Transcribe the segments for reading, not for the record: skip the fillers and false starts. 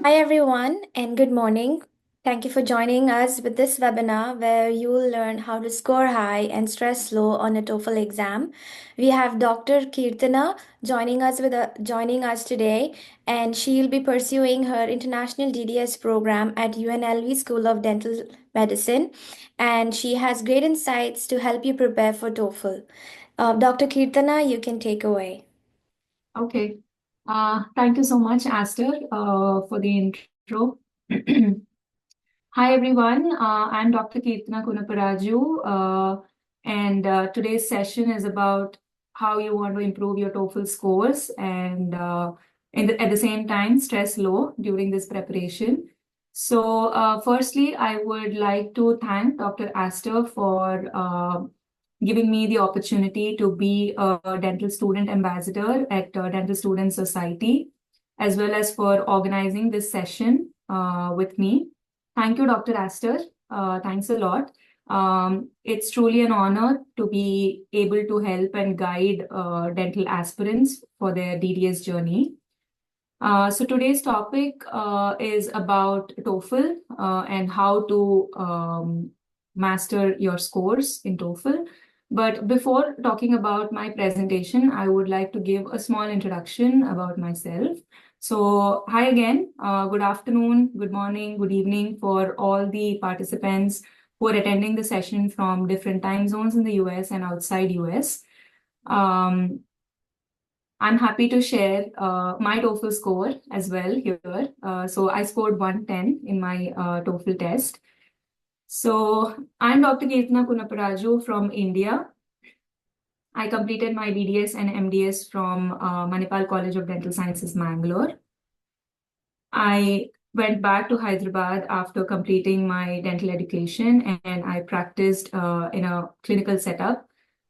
Hi, everyone, and good morning. Thank you for joining us with this webinar where you will learn how to score high and stress low on a TOEFL exam. We have Dr. Kirtana joining us today, and she'll be pursuing her international DDS program at UNLV School of Dental Medicine, and she has great insights to help you prepare for TOEFL. Dr. Kirtana, you can take away. Okay. Thank you so much, Aster, for the intro. Hi, everyone. I'm Dr. Kirtana Kunaparaju, and today's session is about how you want to improve your TOEFL scores and at the same time, stress low during this preparation. So, firstly, I would like to thank Dr. Aster for giving me the opportunity to be a dental student ambassador at Dental Student Society, as well as for organizing this session with me. Thank you, Dr. Aster. Thanks a lot. It's truly an honor to be able to help and guide dental aspirants for their DDS journey. So today's topic is about TOEFL and how to master your scores in TOEFL. But before talking about my presentation, I would like to give a small introduction about myself. So hi again, good afternoon, good morning, good evening for all the participants who are attending the session from different time zones in the US and outside US. I'm happy to share my TOEFL score as well here. So I scored 110 in my TOEFL test. So I'm Dr. Kirtana Kunaparaju from India. I completed my BDS and MDS from Manipal College of Dental Sciences, Mangalore. I went back to Hyderabad after completing my dental education, and I practiced in a clinical setup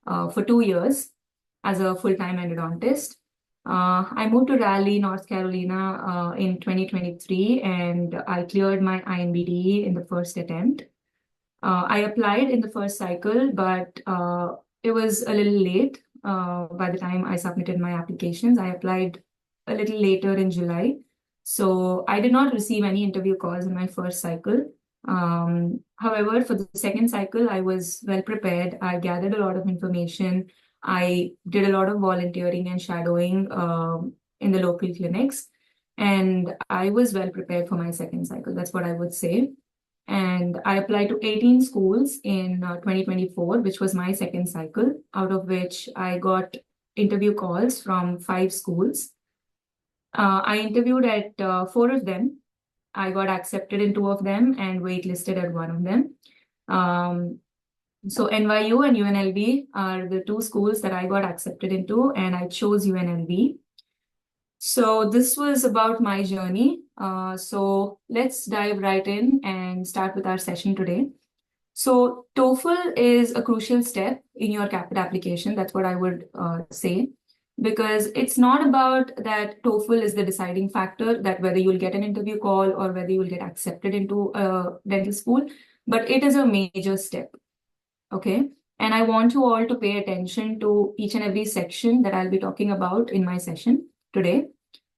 for 2 years as a full-time endodontist. I moved to Raleigh, North Carolina in 2023, and I cleared my INBDE in the first attempt. I applied in the first cycle, but it was a little late by the time I submitted my applications. I applied a little later in July. So I did not receive any interview calls in my first cycle. However, for the second cycle, I was well prepared. I gathered a lot of information. I did a lot of volunteering and shadowing in the local clinics, and I was well prepared for my second cycle. That's what I would say. And I applied to 18 schools in 2024, which was my second cycle, out of which I got interview calls from 5 schools. I interviewed at 4 of them. I got accepted in 2 of them and waitlisted at 1 of them. So NYU and UNLV are the 2 schools that I got accepted into, and I chose UNLV. So this was about my journey. So let's dive right in and start with our session today. So TOEFL is a crucial step in your CAPIT application. That's what I would say, because it's not about that TOEFL is the deciding factor that whether you'll get an interview call or whether you'll get accepted into a dental school, but it is a major step. Okay. And I want you all to pay attention to each and every section that I'll be talking about in my session today.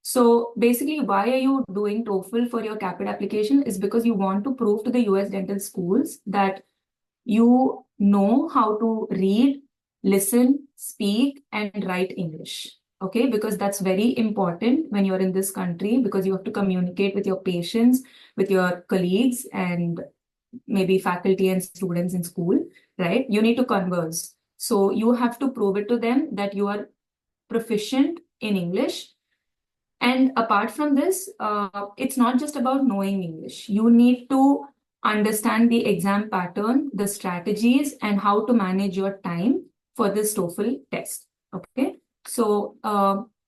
So basically, why are you doing TOEFL for your CAPIT application is because you want to prove to the US dental schools that you know how to read, listen, speak, and write English. Okay, because that's very important when you're in this country, because you have to communicate with your patients, with your colleagues, and maybe faculty and students in school, right? You need to converse. So you have to prove it to them that you are proficient in English. And apart from this, it's not just about knowing English. You need to understand the exam pattern, the strategies, and how to manage your time for this TOEFL test. Okay. So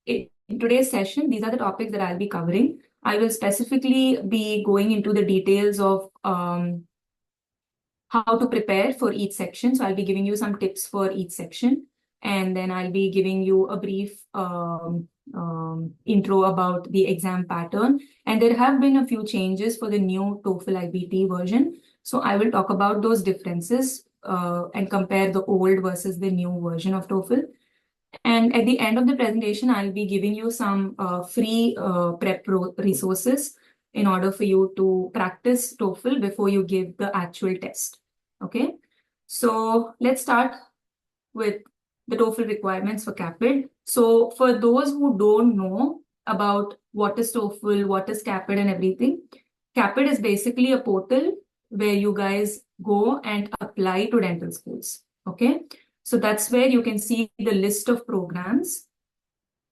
in today's session, these are the topics that I'll be covering. I will specifically be going into the details of how to prepare for each section. So I'll be giving you some tips for each section, and then I'll be giving you a brief intro about the exam pattern. And there have been a few changes for the new TOEFL IBT version. So I will talk about those differences and compare the old versus the new version of TOEFL. And at the end of the presentation, I'll be giving you some free prep resources in order for you to practice TOEFL before you give the actual test. Okay, so let's start with the TOEFL requirements for CAPID. So for those who don't know about what is TOEFL, what is CAPID and everything, CAPID is basically a portal where you guys go and apply to dental schools. Okay, so that's where you can see the list of programs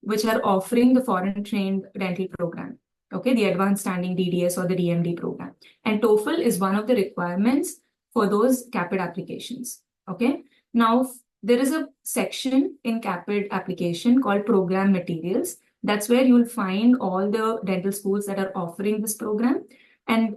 which are offering the foreign trained dental program. Okay, the advanced standing DDS or the DMD program. And TOEFL is one of the requirements for those CAPID applications. Okay, now there is a section in CAPID application called program materials. That's where you'll find all the dental schools that are offering this program. And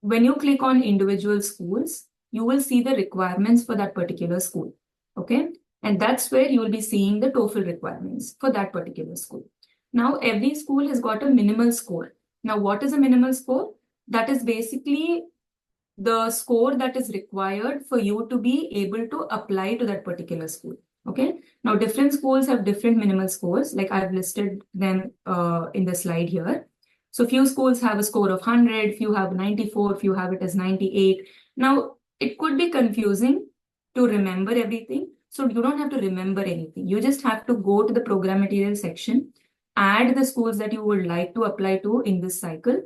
when you click on individual schools, you will see the requirements for that particular school. Okay, and that's where you will be seeing the TOEFL requirements for that particular school. Now, every school has got a minimal score. Now, what is a minimal score? That is basically the score that is required for you to be able to apply to that particular school. Okay. Now, different schools have different minimal scores. Like I've listed them in the slide here. So few schools have a score of 100, few have 94, few have it as 98. Now, it could be confusing to remember everything. So you don't have to remember anything. You just have to go to the program material section, add the schools that you would like to apply to in this cycle,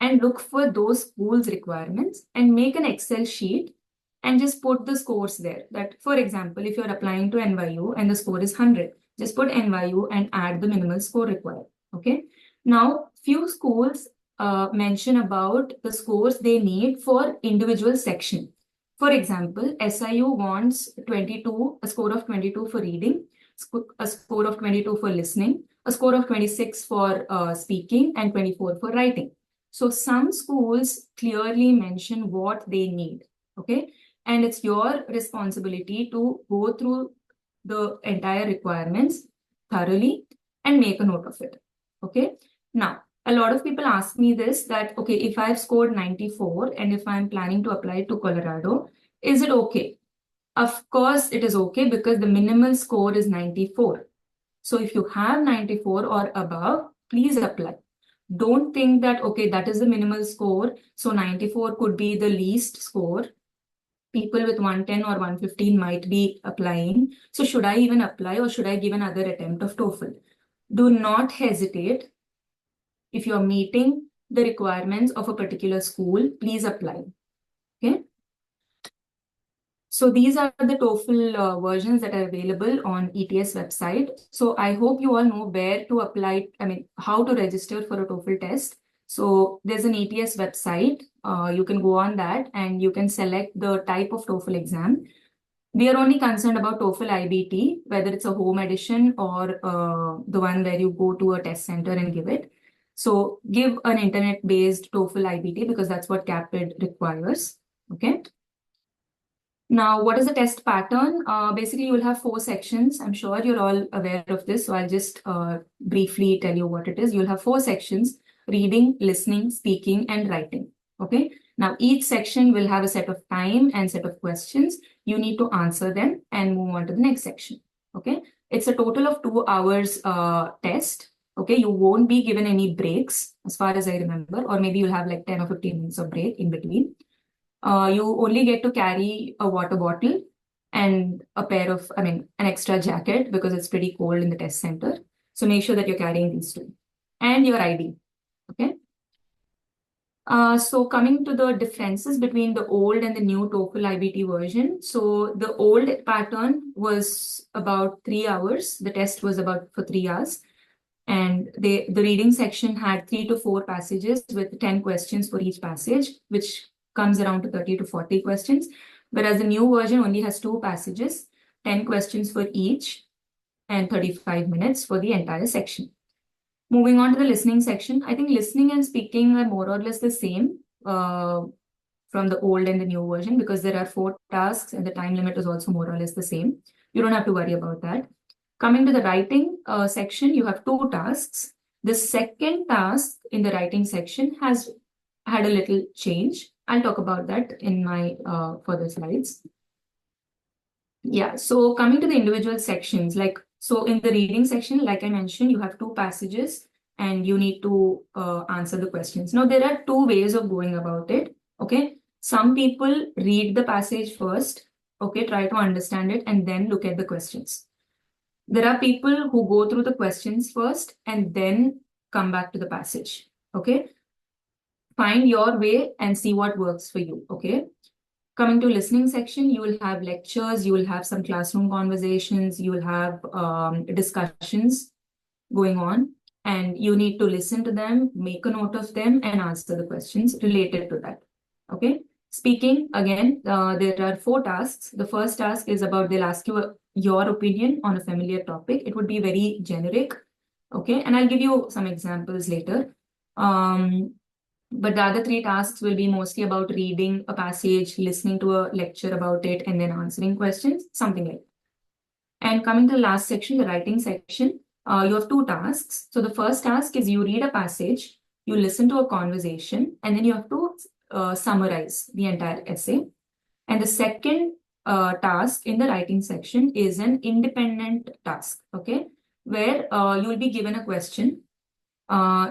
and look for those schools requirements and make an Excel sheet and just put the scores there. That, for example, if you're applying to NYU and the score is 100, just put NYU and add the minimal score required. Okay. Now, few schools mention about the scores they need for individual section. For example, SIU wants 22, a score of 22 for reading, a score of 22 for listening, a score of 26 for speaking, and 24 for writing. So some schools clearly mention what they need, okay? And it's your responsibility to go through the entire requirements thoroughly and make a note of it, okay? Now, a lot of people ask me this, that, okay, if I've scored 94 and if I'm planning to apply to Colorado, is it okay? Of course, it is okay because the minimal score is 94. So if you have 94 or above, please apply. Don't think that, okay, that is the minimal score, so 94 could be the least score. People with 110 or 115 might be applying. So should I even apply or should I give another attempt of TOEFL? Do not hesitate. If you're meeting the requirements of a particular school, please apply. Okay. So these are the TOEFL versions that are available on ETS website. So I hope you all know where to apply, how to register for a TOEFL test. So there's an ETS website. You can go on that and you can select the type of TOEFL exam. We are only concerned about TOEFL IBT, whether it's a home edition or the one where you go to a test center and give it. So give an internet-based TOEFL IBT because that's what CAPID requires. Okay. Now, what is the test pattern? Basically, you'll have 4 sections. I'm sure you're all aware of this, so I'll just briefly tell you what it is. You'll have 4 sections: reading, listening, speaking, and writing. Okay. Now, each section will have a set of time and set of questions. You need to answer them and move on to the next section. Okay. It's a total of 2 hours test. Okay. You won't be given any breaks, as far as I remember, or maybe you'll have like 10 or 15 minutes of break in between. You only get to carry a water bottle and a pair of, an extra jacket because it's pretty cold in the test center. So make sure that you're carrying these 2 and your ID. Okay. So coming to the differences between the old and the new TOEFL IBT version. So the old pattern was about 3 hours. The test was about for 3 hours. And the reading section had 3 to 4 passages with 10 questions for each passage, which comes around to 30 to 40 questions. Whereas the new version only has 2 passages, 10 questions for each, and 35 minutes for the entire section. Moving on to the listening section, I think listening and speaking are more or less the same from the old and the new version because there are 4 tasks and the time limit is also more or less the same. You don't have to worry about that. Coming to the writing section, you have 2 tasks. The second task in the writing section has had a little change. I'll talk about that in my further slides. Yeah, so coming to the individual sections, so in the reading section, like I mentioned, you have 2 passages and you need to answer the questions. Now, there are two ways of going about it. Okay. Some people read the passage first, okay, try to understand it, and then look at the questions. There are people who go through the questions first and then come back to the passage. Okay. Find your way and see what works for you. Okay. Coming to listening section, you will have lectures, you will have some classroom conversations, you will have discussions going on, and you need to listen to them, make a note of them, and answer the questions related to that. Okay. Speaking again, there are 4 tasks. The first task is about they'll ask you your opinion on a familiar topic. It would be very generic. Okay. And I'll give you some examples later. But the other 3 tasks will be mostly about reading a passage, listening to a lecture about it, and then answering questions, something like that. And coming to the last section, the writing section, you have 2 tasks. So the first task is you read a passage, you listen to a conversation, and then you have to summarize the entire essay. And the second task in the writing section is an independent task, okay, where you will be given a question.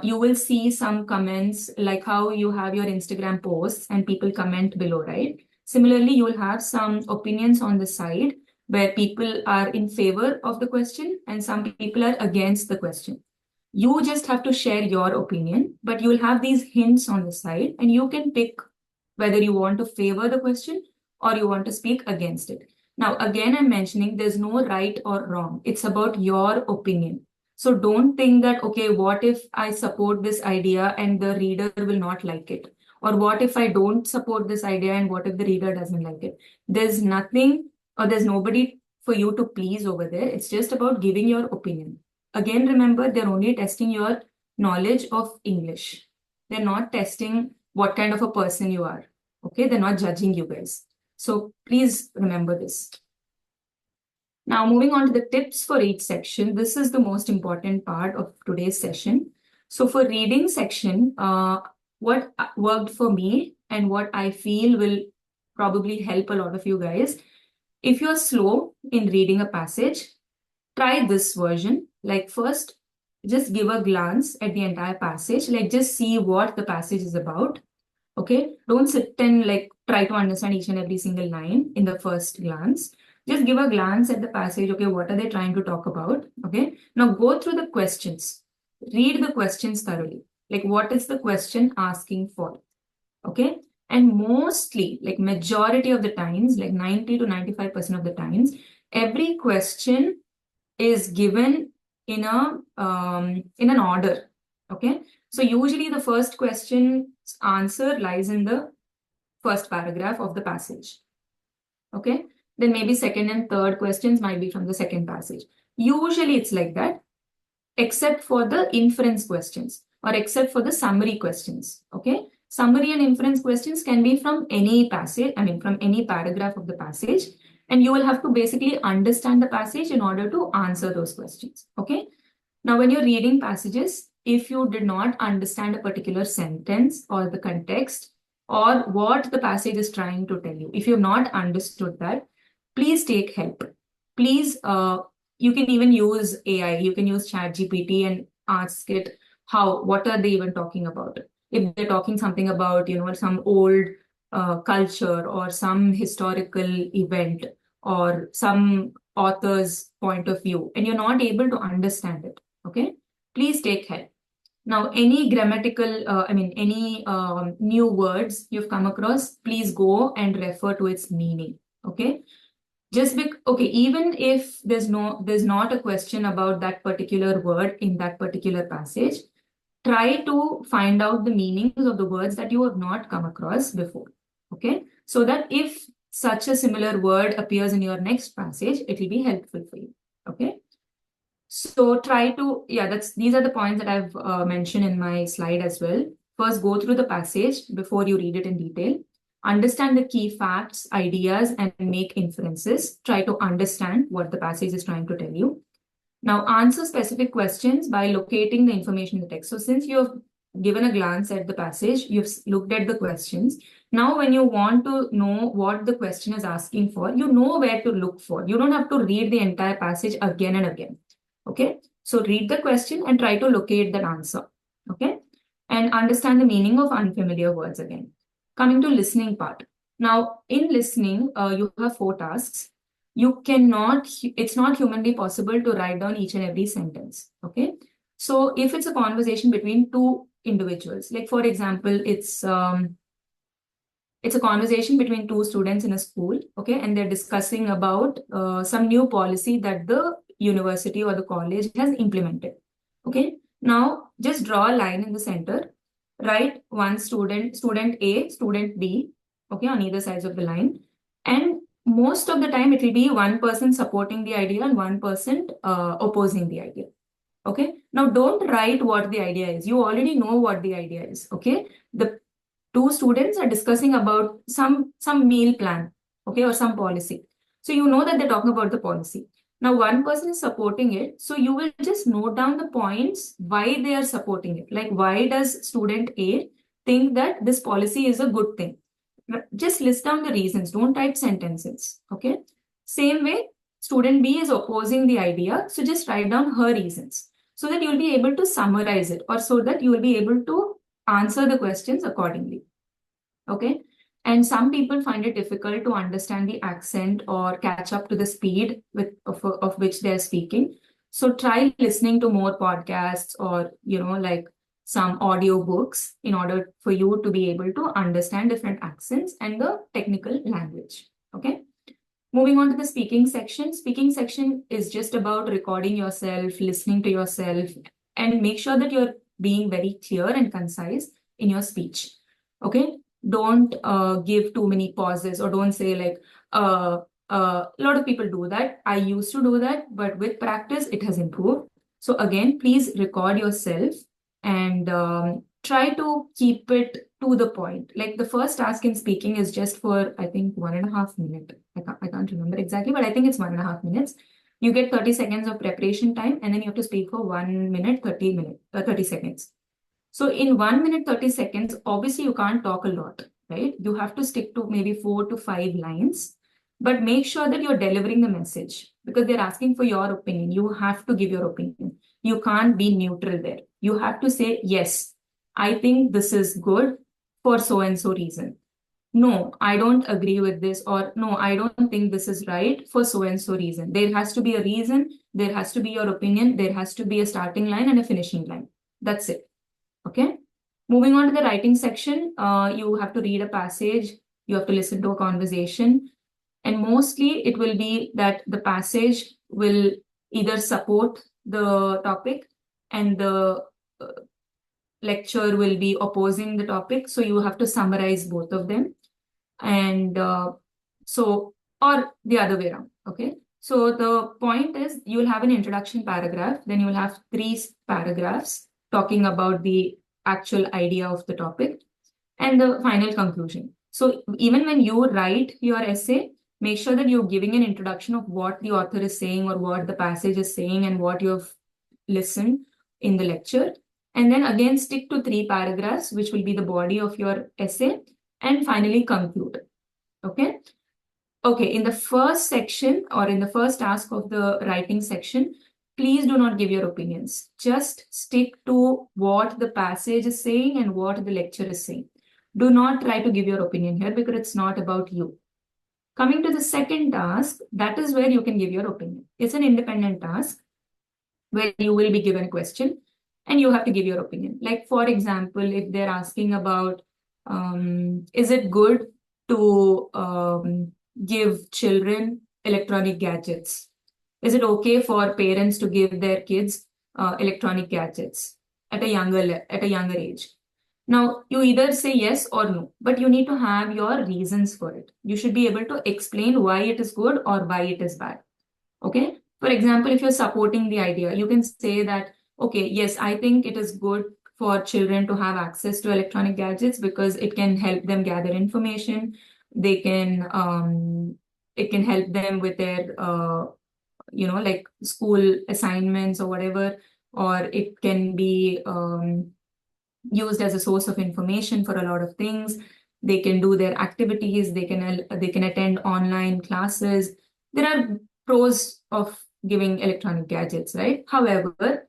You will see some comments like how you have your Instagram posts and people comment below, right? Similarly, you will have some opinions on the side where people are in favor of the question and some people are against the question. You just have to share your opinion, but you will have these hints on the side and you can pick whether you want to favor the question or you want to speak against it. Now, again, I'm mentioning there's no right or wrong. It's about your opinion. So don't think that, okay, what if I support this idea and the reader will not like it? Or what if I don't support this idea and what if the reader doesn't like it? There's nothing or there's nobody for you to please over there. It's just about giving your opinion. Again, remember, they're only testing your knowledge of English. They're not testing what kind of a person you are. Okay, they're not judging you guys. So please remember this. Now, moving on to the tips for each section, this is the most important part of today's session. So for reading section, what worked for me and what I feel will probably help a lot of you guys. If you're slow in reading a passage, try this version. Like first, just give a glance at the entire passage. Like just see what the passage is about. Okay, don't sit and like try to understand each and every single line in the first glance. Just give a glance at the passage. Okay, what are they trying to talk about? Okay, now go through the questions. Read the questions thoroughly. Like, what is the question asking for? Okay, and mostly, like majority of the times, like 90 to 95% of the times, every question is given in an order. Okay, so usually the first question's answer lies in the first paragraph of the passage. Okay, then maybe second and third questions might be from the second passage. Usually it's like that, except for the inference questions or except for the summary questions. Okay, summary and inference questions can be from any passage, I mean, from any paragraph of the passage. And you will have to basically understand the passage in order to answer those questions. Okay. Now, when you're reading passages, if you did not understand a particular sentence or the context or what the passage is trying to tell you, if you've not understood that, please take help. Please, you can even use AI. You can use ChatGPT and ask it what are they even talking about? If they're talking something about, some old culture or some historical event or some author's point of view, and you're not able to understand it, okay, please take help. Now, any grammatical, any new words you've come across, please go and refer to its meaning, okay? Okay, even if there's not a question about that particular word in that particular passage, try to find out the meanings of the words that you have not come across before, okay? So that if such a similar word appears in your next passage, it will be helpful for you, okay? So try to, these are the points that I've mentioned in my slide as well. First, go through the passage before you read it in detail. Understand the key facts, ideas, and make inferences. Try to understand what the passage is trying to tell you. Now, answer specific questions by locating the information in the text. So since you have given a glance at the passage, you've looked at the questions. Now, when you want to know what the question is asking for, you know where to look for. You don't have to read the entire passage again and again. Okay. So read the question and try to locate that answer. Okay. And understand the meaning of unfamiliar words again. Coming to listening part. Now, in listening, you have four tasks. You cannot, it's not humanly possible to write down each and every sentence. Okay. So if it's a conversation between two individuals, like for example, it's a conversation between two students in a school, okay, and they're discussing about some new policy that the university or the college has implemented. Okay, now just draw a line in the center, write one student, student A, student B, okay, on either sides of the line, and most of the time it will be one person supporting the idea and one person opposing the idea. Okay, now don't write what the idea is. You already know what the idea is. Okay, the two students are discussing about some meal plan, okay, or some policy. So you know that they're talking about the policy. Now one person is supporting it, so you will just note down the points why they are supporting it. Like, why does student A think that this policy is a good thing? Just list down the reasons. Don't type sentences. Okay. Same way, student B is opposing the idea, so just write down her reasons so that you'll be able to summarize it, or so that you will be able to answer the questions accordingly. Okay. And some people find it difficult to understand the accent or catch up to the speed of which they're speaking. So try listening to more podcasts or, like some audio books in order for you to be able to understand different accents and the technical language. Okay. Moving on to the speaking section. Speaking section is just about recording yourself, listening to yourself, and make sure that you're being very clear and concise in your speech. Okay. Don't give too many pauses, or don't say like, a lot of people do that. I used to do that, but with practice, it has improved. So again, please record yourself and try to keep it to the point. Like the first task in speaking is just for, I think, 1.5 minutes. I can't remember exactly, but I think it's 1.5 minutes. You get 30 seconds of preparation time, and then you have to speak for 1 minute, 30 seconds. So in 1 minute, 30 seconds, obviously you can't talk a lot, right? You have to stick to maybe 4 to 5 lines, but make sure that you're delivering the message because they're asking for your opinion. You have to give your opinion. You can't be neutral there. You have to say, yes, I think this is good for so and so reason. No, I don't agree with this, or no, I don't think this is right for so and so reason. There has to be a reason, there has to be your opinion, there has to be a starting line and a finishing line. That's it. Okay. Moving on to the writing section, you have to read a passage, you have to listen to a conversation, and mostly it will be that the passage will either support the topic and the lecture will be opposing the topic. So you have to summarize both of them. And or the other way around. Okay. So the point is you will have an introduction paragraph, then you will have three paragraphs talking about the actual idea of the topic and the final conclusion. So even when you write your essay, make sure that you're giving an introduction of what the author is saying or what the passage is saying and what you've listened in the lecture. And then again, stick to three paragraphs, which will be the body of your essay, and finally conclude. Okay. Okay, in the first section or in the first task of the writing section, please do not give your opinions. Just stick to what the passage is saying and what the lecture is saying. Do not try to give your opinion here because it's not about you. Coming to the second task, that is where you can give your opinion. It's an independent task where you will be given a question and you have to give your opinion. Like, for example, if they're asking about, is it good to give children electronic gadgets? Is it okay for parents to give their kids electronic gadgets at a younger age? Now, you either say yes or no, but you need to have your reasons for it. You should be able to explain why it is good or why it is bad. Okay. For example, if you're supporting the idea, you can say that, okay, yes, I think it is good for children to have access to electronic gadgets because it can help them gather information. They can, it can help them with their, like school assignments or whatever, or it can be used as a source of information for a lot of things. They can do their activities. They can attend online classes. There are pros of giving electronic gadgets, right? However,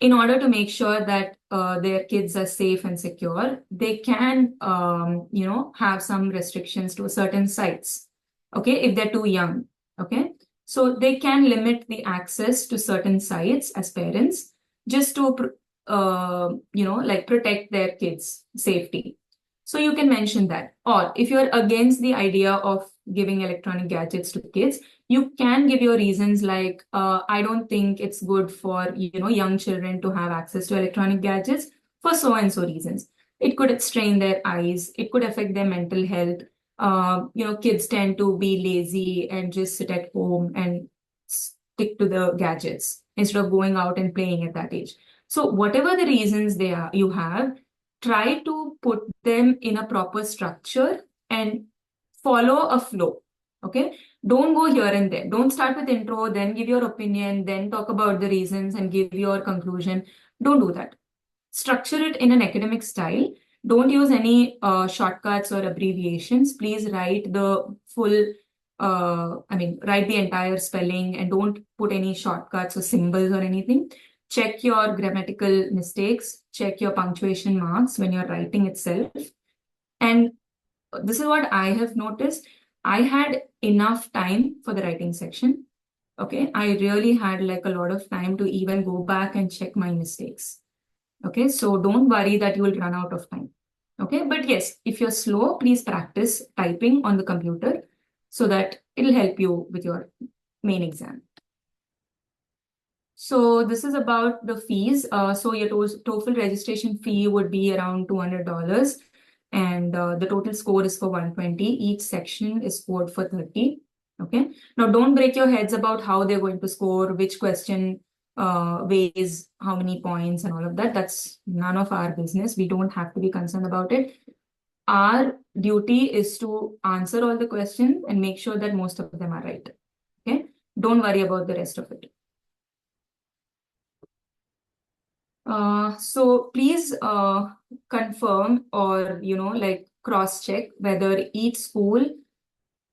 in order to make sure that their kids are safe and secure, they can, have some restrictions to certain sites. Okay, if they're too young. Okay, so they can limit the access to certain sites as parents just to, like protect their kids' safety. So you can mention that. Or if you're against the idea of giving electronic gadgets to kids, you can give your reasons like, I don't think it's good for young children to have access to electronic gadgets for so and so reasons. It could strain their eyes, it could affect their mental health. Kids tend to be lazy and just sit at home and stick to the gadgets instead of going out and playing at that age. So whatever the reasons you have, try to put them in a proper structure and follow a flow. Okay, don't go here and there. Don't start with intro, then give your opinion, then talk about the reasons and give your conclusion. Don't do that. Structure it in an academic style. Don't use any shortcuts or abbreviations. Please write the full, write the entire spelling and don't put any shortcuts or symbols or anything. Check your grammatical mistakes, check your punctuation marks when you're writing itself. And this is what I have noticed. I had enough time for the writing section. Okay, I really had like a lot of time to even go back and check my mistakes. Okay, so don't worry that you will run out of time. Okay, but yes, if you're slow, please practice typing on the computer so that it'll help you with your main exam. So this is about the fees. So your TOEFL registration fee would be around $200, and the total score is for 120. Each section is scored for 30. Okay. Now don't break your heads about how they're going to score, which question weighs how many points and all of that. That's none of our business. We don't have to be concerned about it. Our duty is to answer all the questions and make sure that most of them are right. Okay. Don't worry about the rest of it. So please confirm or cross-check whether each school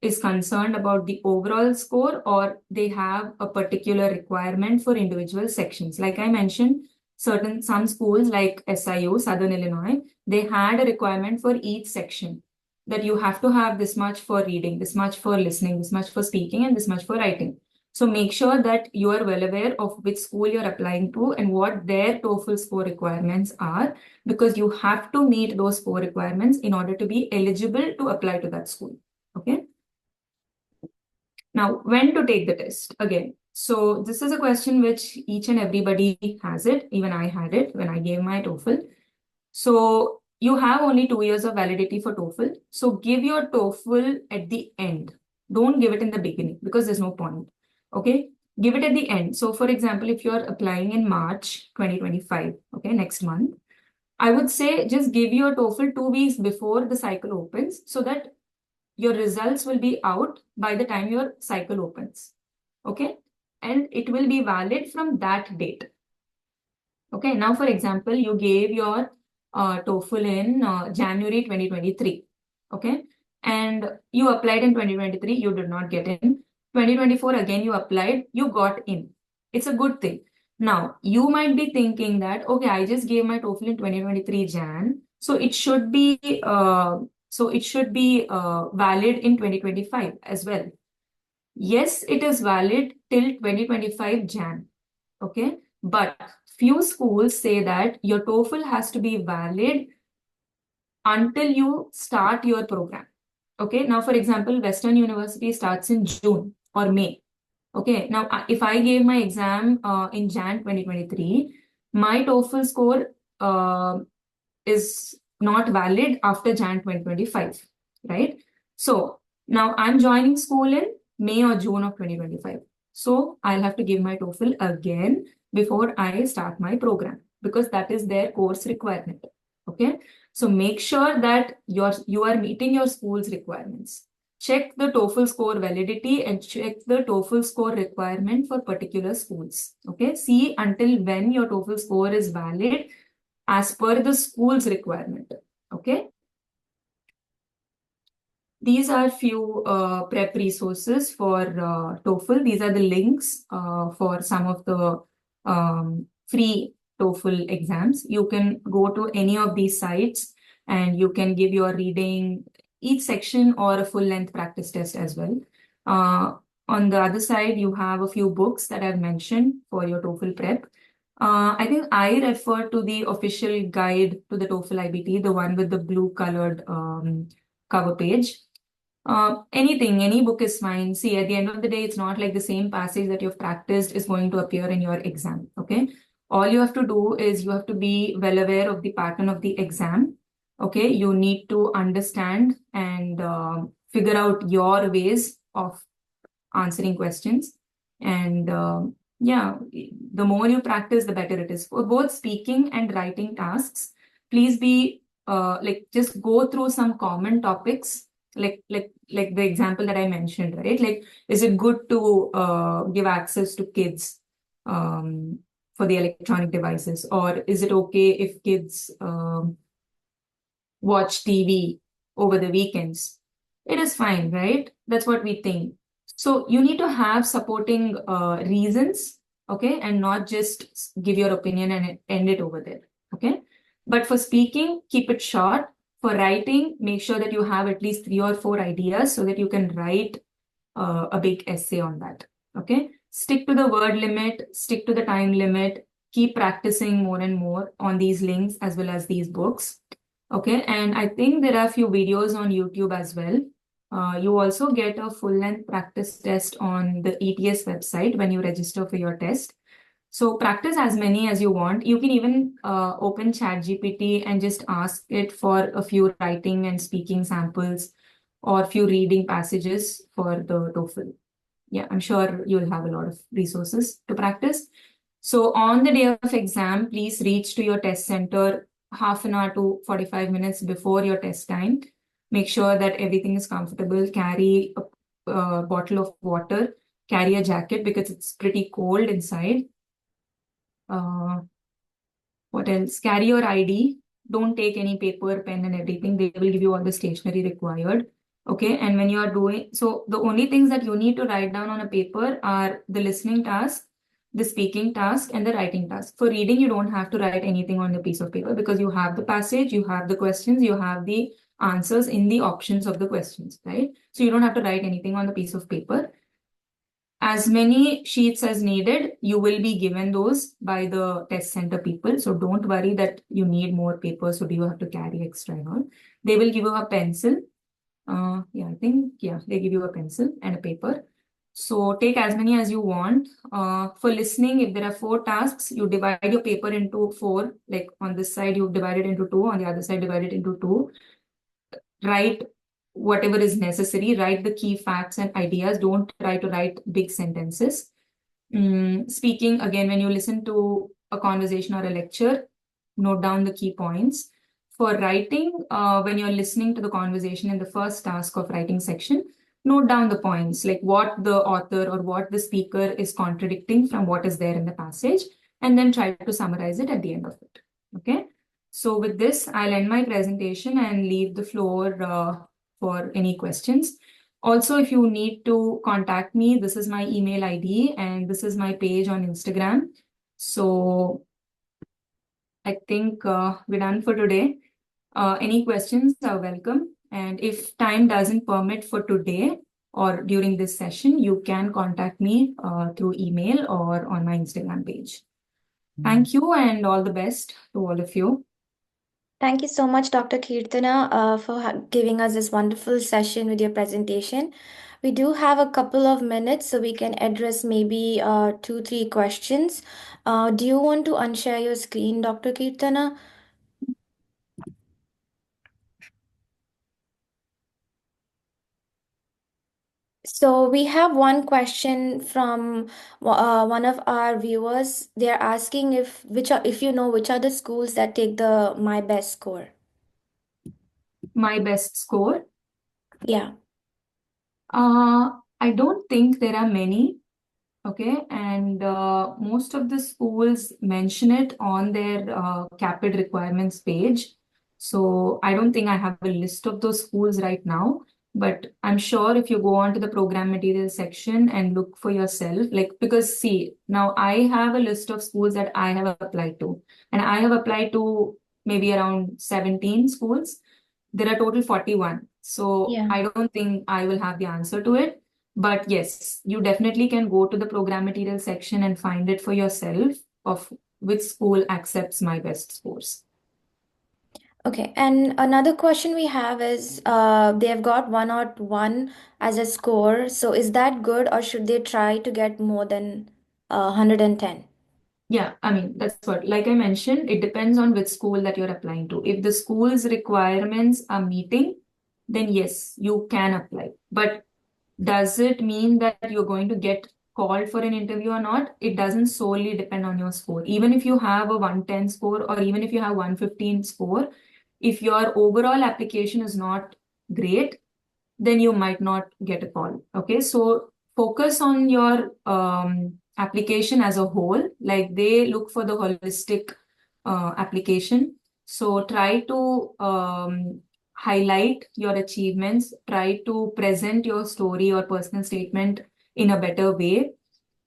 is concerned about the overall score or they have a particular requirement for individual sections. Like I mentioned, some schools like SIU, Southern Illinois, they had a requirement for each section that you have to have this much for reading, this much for listening, this much for speaking, and this much for writing. So make sure that you are well aware of which school you're applying to and what their TOEFL score requirements are, because you have to meet those score requirements in order to be eligible to apply to that school. Okay. Now, when to take the test? Again, so this is a question which each and everybody has it. Even I had it when I gave my TOEFL. So you have only 2 years of validity for TOEFL. So give your TOEFL at the end. Don't give it in the beginning because there's no point. Okay, give it at the end. So for example, if you're applying in March 2025, okay, next month, I would say just give your TOEFL 2 weeks before the cycle opens so that your results will be out by the time your cycle opens. Okay, and it will be valid from that date. Okay, now for example, you gave your TOEFL in January 2023. Okay, and you applied in 2023, you did not get in. 2024, again, you applied, you got in. It's a good thing. Now, you might be thinking that, okay, I just gave my TOEFL in 2023 Jan, so it should be valid in 2025 as well. Yes, it is valid till 2025 Jan. Okay, but few schools say that your TOEFL has to be valid until you start your program. Okay, now for example, Western University starts in June or May. Okay, now if I gave my exam in Jan 2023, my TOEFL score is not valid after Jan 2025, right? So now I'm joining school in May or June of 2025. So I'll have to give my TOEFL again before I start my program because that is their course requirement. Okay, so make sure that you are meeting your school's requirements. Check the TOEFL score validity and check the TOEFL score requirement for particular schools. Okay, see until when your TOEFL score is valid as per the school's requirement. Okay. these are few prep resources for TOEFL. These are the links for some of the free TOEFL exams. You can go to any of these sites and you can give your reading each section or a full length practice test as well. On the other side, you have a few books that I've mentioned for your TOEFL prep. I think I refer to the official guide to the TOEFL IBT, the one with the blue colored cover page. Any book is fine. See, at the end of the day, it's not like the same passage that you've practiced is going to appear in your exam. Okay. All you have to do is you have to be well aware of the pattern of the exam. Okay. You need to understand and figure out your ways of answering questions. And yeah, the more you practice, the better it is. For both speaking and writing tasks, please be like just go through some common topics, like the example that I mentioned, right? Like, is it good to give access to kids for the electronic devices, or is it okay if kids watch TV over the weekends? It is fine, right? That's what we think. So you need to have supporting reasons, okay, and not just give your opinion and end it over there, okay? But for speaking, keep it short. For writing, make sure that you have at least 3 or 4 ideas so that you can write a big essay on that, okay? Stick to the word limit, stick to the time limit, keep practicing more and more on these links as well as these books. Okay, and I think there are a few videos on YouTube as well. You also get a full length practice test on the ETS website when you register for your test. So practice as many as you want. You can even open ChatGPT and just ask it for a few writing and speaking samples or few reading passages for the TOEFL. Yeah, I'm sure you'll have a lot of resources to practice. So on the day of exam, please reach to your test center half an hour to 45 minutes before your test time. Make sure that everything is comfortable. Carry a bottle of water, carry a jacket because it's pretty cold inside. What else? Carry your ID. Don't take any paper, pen, and everything. They will give you all the stationery required. Okay. And when you are doing, so the only things that you need to write down on a paper are the listening task, the speaking task, and the writing task. For reading, you don't have to write anything on the piece of paper because you have the passage, you have the questions, you have the answers in the options of the questions, right? So you don't have to write anything on the piece of paper. As many sheets as needed, you will be given those by the test center people. So don't worry that you need more paper, so do you have to carry extra and all. They will give you a pencil. Yeah, I think, yeah, they give you a pencil and a paper. So take as many as you want. For listening, if there are 4 tasks, you divide your paper into 4. Like on this side, you divide it into 2. On the other side, divide it into 2. Write whatever is necessary, write the key facts and ideas. Don't try to write big sentences. Speaking, again, when you listen to a conversation or a lecture, note down the key points. For writing, when you're listening to the conversation in the first task of writing section, note down the points, like what the author or what the speaker is contradicting from what is there in the passage, and then try to summarize it at the end of it. Okay. So with this, I'll end my presentation and leave the floor for any questions. Also, if you need to contact me, this is my email ID and this is my page on Instagram. So I think we're done for today. Any questions are welcome. And if time doesn't permit for today or during this session, you can contact me through email or on my Instagram page. Thank you and all the best to all of you. Thank you so much, Dr. Kirtana, for giving us this wonderful session with your presentation. We do have a couple of minutes, so we can address maybe 2, 3 questions. Do you want to unshare your screen, Dr. Kirtana? So we have one question from one of our viewers. They're asking if you know which are the schools that take the my best score. My best score. Yeah. I don't think there are many. Okay, and most of the schools mention it on their CAPID requirements page. So I don't think I have a list of those schools right now. But I'm sure if you go on to the program material section and look for yourself, like, because see, now I have a list of schools that I have applied to, and I have applied to maybe around 17 schools. There are total 41. So Yeah. I don't think I will have the answer to it. But yes, you definitely can go to the program material section and find it for yourself of which school accepts my best scores. Okay, and another question we have is they have got 101 as a score. So is that good, or should they try to get more than 110? Yeah, I mean, that's what, like I mentioned, it depends on which school that you're applying to. If the school's requirements are meeting, then yes, you can apply. But does it mean that you're going to get called for an interview or not? It doesn't solely depend on your score. Even if you have a 110 score or even if you have 115 score, if your overall application is not great, then you might not get a call. Okay, so focus on your application as a whole. Like they look for the holistic application. So try to highlight your achievements, try to present your story or personal statement in a better way,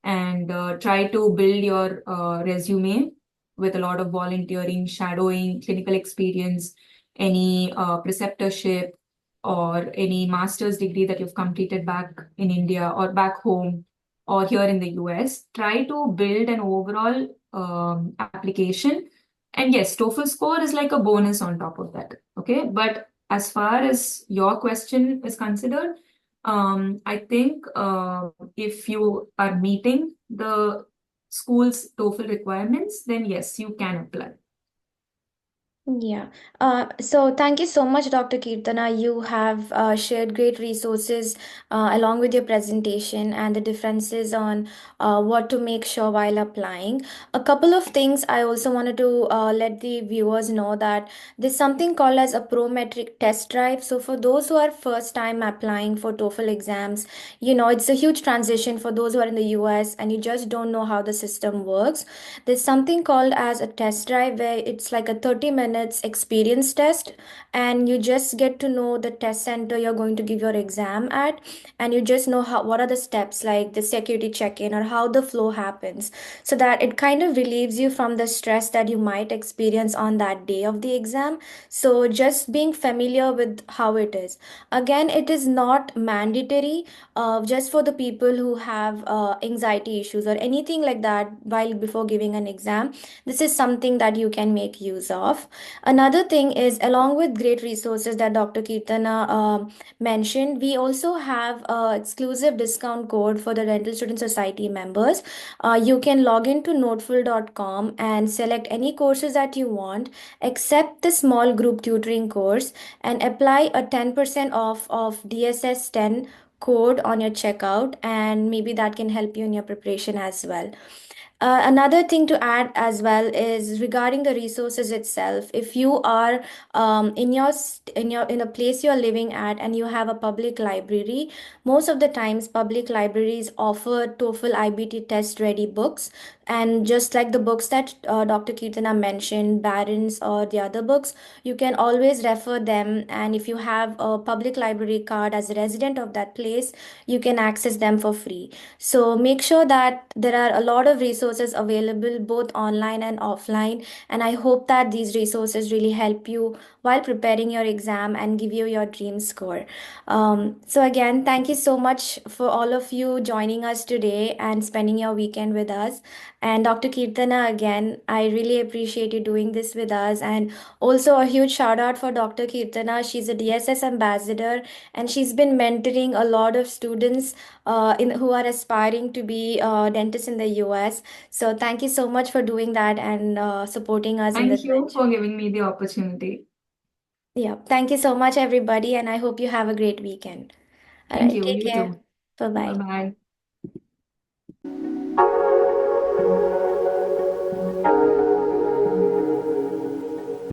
and try to build your resume with a lot of volunteering, shadowing, clinical experience, any preceptorship, or any master's degree that you've completed back in India or back home or here in the US. Try to build an overall application. And yes, TOEFL score is like a bonus on top of that. Okay. But as far as your question is considered, I think if you are meeting the school's TOEFL requirements, then yes, you can apply. Yeah. So thank you so much, Dr. Kirtana. You have shared great resources along with your presentation and the differences on what to make sure while applying. A couple of things I also wanted to let the viewers know that there's something called as a prometric test drive. So for those who are first time applying for TOEFL exams, it's a huge transition for those who are in the US and you just don't know how the system works. There's something called as a test drive where it's like a 30 minutes experience test, and you just get to know the test center you're going to give your exam at, and you just know how what are the steps like the security check-in or how the flow happens, so that it kind of relieves you from the stress that you might experience on that day of the exam. So just being familiar with how it is. Again, it is not mandatory just for the people who have anxiety issues or anything like that while before giving an exam. This is something that you can make use of. Another thing is, along with great resources that Dr. Kirtana mentioned, we also have exclusive discount code for the Dental Student Society members. You can log into noteful.com and select any courses that you want except the small group tutoring course, and apply a 10% off of DSS 10 code on your checkout, and maybe that can help you in your preparation as well. Another thing to add as well is regarding the resources itself. If you are in a place you are living at and you have a public library, most of the times public libraries offer TOEFL IBT test ready books, and just like the books that Dr. Kirtana mentioned, Barron's or the other books, you can always refer them. And if you have a public library card as a resident of that place, you can access them for free. So make sure that there are a lot of resources available both online and offline. And I hope that these resources really help you while preparing your exam and give you your dream score. So, again, thank you so much for all of you joining us today and spending your weekend with us. And Dr. Kirtana, again, I really appreciate you doing this with us. And also, a huge shout out for Dr. Kirtana. She's a DSS ambassador and she's been mentoring a lot of students who are aspiring to be dentists in the US. So thank you so much for doing that and supporting us in this Thank you venture. for giving me the opportunity. Yeah, thank you so much, everybody, and I hope you have a great weekend. All Thank right, you. take You care. too. Bye Bye bye. bye.